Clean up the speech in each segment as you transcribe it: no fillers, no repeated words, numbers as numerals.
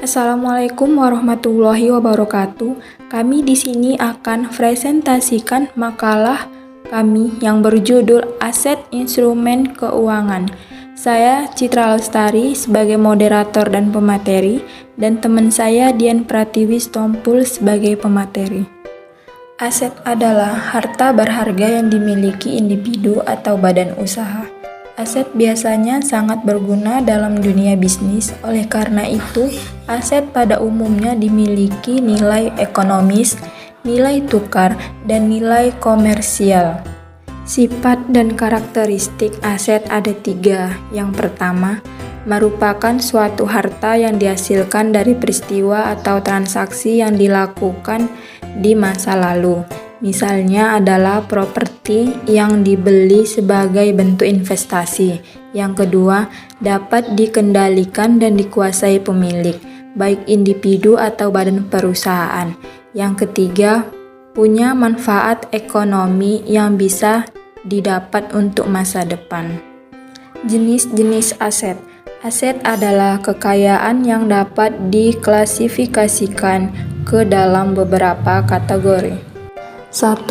Assalamualaikum warahmatullahi wabarakatuh. Kami di sini akan presentasikan makalah kami yang berjudul Aset Instrumen Keuangan. Saya Citra Lestari sebagai moderator dan pemateri, dan teman saya Dian Pratiwi Stompul sebagai pemateri. Aset adalah harta berharga yang dimiliki individu atau badan usaha. Aset biasanya sangat berguna dalam dunia bisnis, oleh karena itu, aset pada umumnya dimiliki nilai ekonomis, nilai tukar, dan nilai komersial. Sifat dan karakteristik aset ada 3. Yang pertama, merupakan suatu harta yang dihasilkan dari peristiwa atau transaksi yang dilakukan di masa lalu. Misalnya adalah properti yang dibeli sebagai bentuk investasi. Yang kedua, dapat dikendalikan dan dikuasai pemilik, baik individu atau badan perusahaan. Yang ketiga, punya manfaat ekonomi yang bisa didapat untuk masa depan. Jenis-jenis aset. Aset adalah kekayaan yang dapat diklasifikasikan ke dalam beberapa kategori. 1.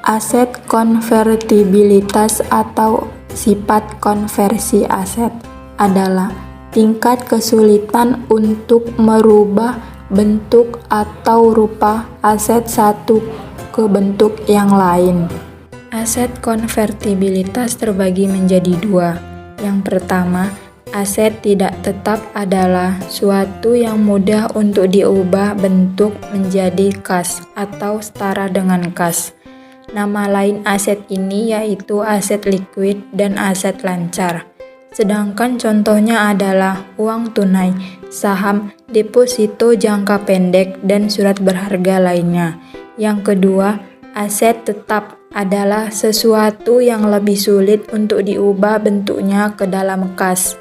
Aset konvertibilitas atau sifat konversi aset adalah tingkat kesulitan untuk merubah bentuk atau rupa aset satu ke bentuk yang lain. Aset konvertibilitas terbagi menjadi 2. Yang pertama, aset tidak tetap adalah suatu yang mudah untuk diubah bentuk menjadi kas atau setara dengan kas. Nama lain aset ini yaitu aset likuid dan aset lancar. Sedangkan contohnya adalah uang tunai, saham, deposito jangka pendek, dan surat berharga lainnya. Yang kedua, aset tetap adalah sesuatu yang lebih sulit untuk diubah bentuknya ke dalam kas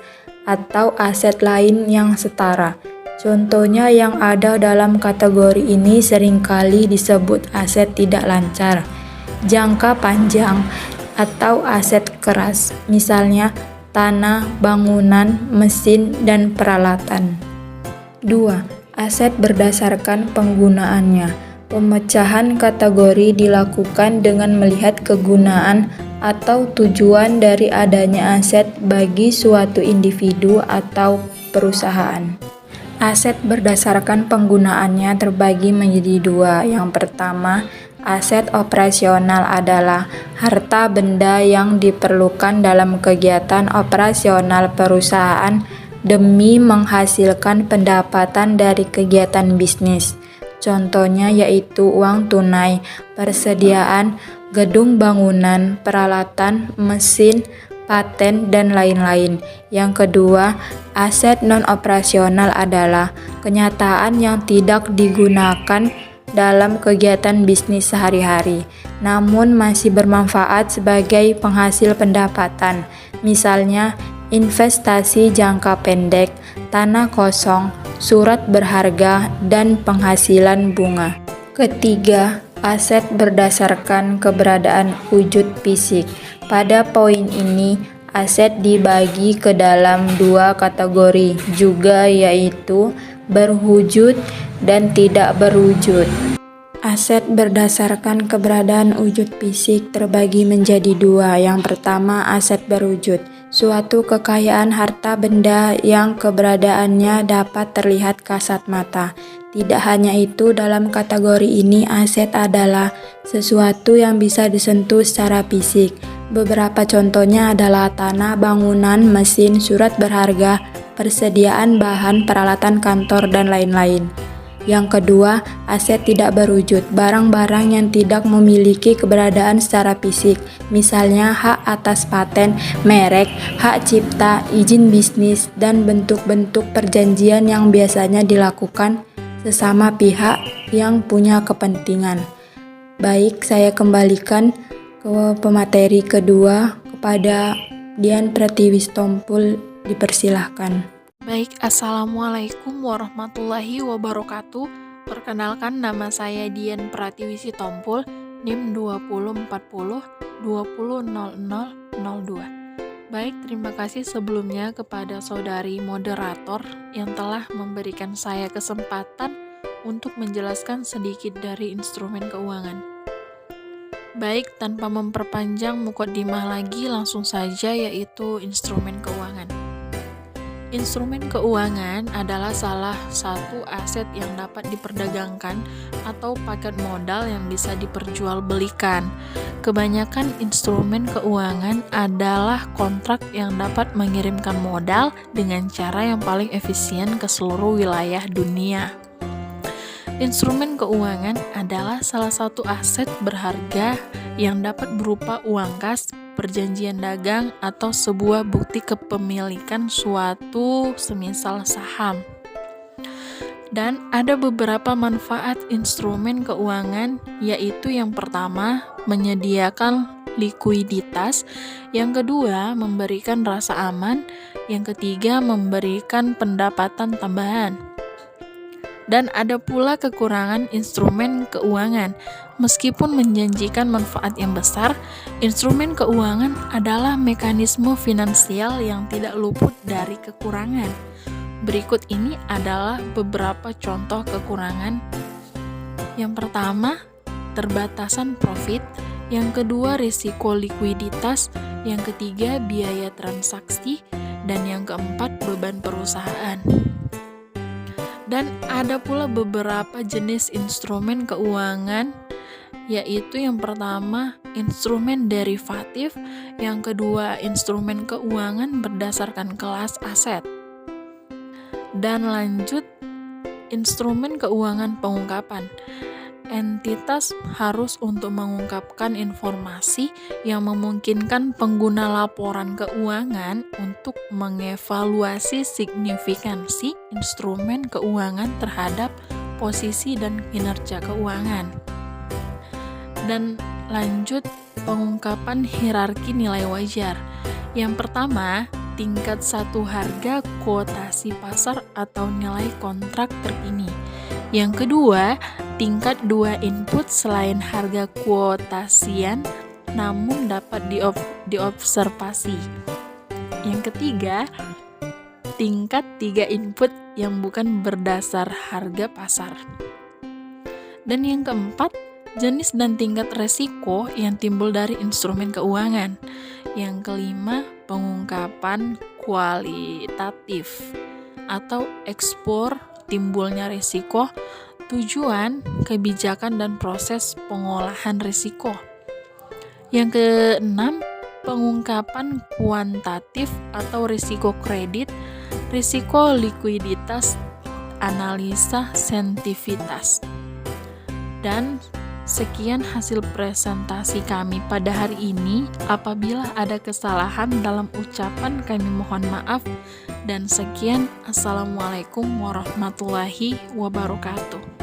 atau aset lain yang setara. Contohnya yang ada dalam kategori ini seringkali disebut aset tidak lancar, jangka panjang, atau aset keras, misalnya tanah, bangunan, mesin, dan peralatan. 2. Aset berdasarkan penggunaannya. Pemecahan kategori dilakukan dengan melihat kegunaan atau tujuan dari adanya aset bagi suatu individu atau perusahaan. Aset berdasarkan penggunaannya terbagi menjadi 2. Yang pertama, aset operasional adalah harta benda yang diperlukan dalam kegiatan operasional perusahaan demi menghasilkan pendapatan dari kegiatan bisnis. Contohnya yaitu uang tunai, persediaan gedung bangunan, peralatan, mesin, paten, dan lain-lain. Yang kedua, aset non-operasional adalah kenyataan yang tidak digunakan dalam kegiatan bisnis sehari-hari, namun masih bermanfaat sebagai penghasil pendapatan. Misalnya, investasi jangka pendek, tanah kosong, surat berharga, dan penghasilan bunga. Ketiga, aset berdasarkan keberadaan wujud fisik. Pada poin ini, aset dibagi ke dalam 2 kategori juga, yaitu berwujud dan tidak berwujud. Aset berdasarkan keberadaan wujud fisik terbagi menjadi 2. Yang pertama, aset berwujud. Suatu kekayaan harta benda yang keberadaannya dapat terlihat kasat mata. Tidak hanya itu, dalam kategori ini aset adalah sesuatu yang bisa disentuh secara fisik. Beberapa contohnya adalah tanah, bangunan, mesin, surat berharga, persediaan bahan, peralatan kantor, dan lain-lain. Yang kedua, aset tidak berwujud, barang-barang yang tidak memiliki keberadaan secara fisik, misalnya hak atas paten, merek, hak cipta, izin bisnis, dan bentuk-bentuk perjanjian yang biasanya dilakukan sesama pihak yang punya kepentingan. Baik, saya kembalikan ke pemateri kedua kepada Dian Pratiwi Stompul, dipersilahkan. Baik, Assalamualaikum warahmatullahi wabarakatuh. Perkenalkan, nama saya Dian Pratiwi Stompul, NIM 2040 200002. Baik, terima kasih sebelumnya kepada saudari moderator yang telah memberikan saya kesempatan untuk menjelaskan sedikit dari instrumen keuangan. Baik, tanpa memperpanjang mukadimah lagi, langsung saja yaitu instrumen keuangan. Instrumen keuangan adalah salah satu aset yang dapat diperdagangkan atau paket modal yang bisa diperjualbelikan. Kebanyakan instrumen keuangan adalah kontrak yang dapat mengirimkan modal dengan cara yang paling efisien ke seluruh wilayah dunia. Instrumen keuangan adalah salah satu aset berharga yang dapat berupa uang kas, perjanjian dagang, atau sebuah bukti kepemilikan suatu semisal saham. Dan ada beberapa manfaat instrumen keuangan, yaitu yang pertama, menyediakan likuiditas, yang kedua, memberikan rasa aman, yang ketiga, memberikan pendapatan tambahan. Dan ada pula kekurangan instrumen keuangan. Meskipun menjanjikan manfaat yang besar, instrumen keuangan adalah mekanisme finansial yang tidak luput dari kekurangan. Berikut ini adalah beberapa contoh kekurangan. Yang pertama, terbatasan profit. Yang kedua, risiko likuiditas. Yang ketiga, biaya transaksi. Dan yang keempat, beban perusahaan. Dan ada pula beberapa jenis instrumen keuangan, yaitu yang pertama, instrumen derivatif, yang kedua, instrumen keuangan berdasarkan kelas aset. Dan lanjut, instrumen keuangan pengungkapan. Entitas harus untuk mengungkapkan informasi yang memungkinkan pengguna laporan keuangan untuk mengevaluasi signifikansi instrumen keuangan terhadap posisi dan kinerja keuangan. Dan lanjut, pengungkapan hierarki nilai wajar. Yang pertama, tingkat satu harga kuotasi pasar atau nilai kontrak terkini. Yang kedua, tingkat 2 input selain harga kuotasian namun dapat diobservasi. Yang ketiga, tingkat 3 input yang bukan berdasar harga pasar. Dan yang keempat, jenis dan tingkat resiko yang timbul dari instrumen keuangan. Yang kelima, pengungkapan kualitatif atau ekspor timbulnya risiko, tujuan, kebijakan, dan proses pengolahan risiko. Yang keenam, pengungkapan kuantitatif atau risiko kredit, risiko likuiditas, analisa sensitivitas. Dan sekian hasil presentasi kami pada hari ini. Apabila ada kesalahan dalam ucapan, kami mohon maaf. Dan sekian, Assalamualaikum warahmatullahi wabarakatuh.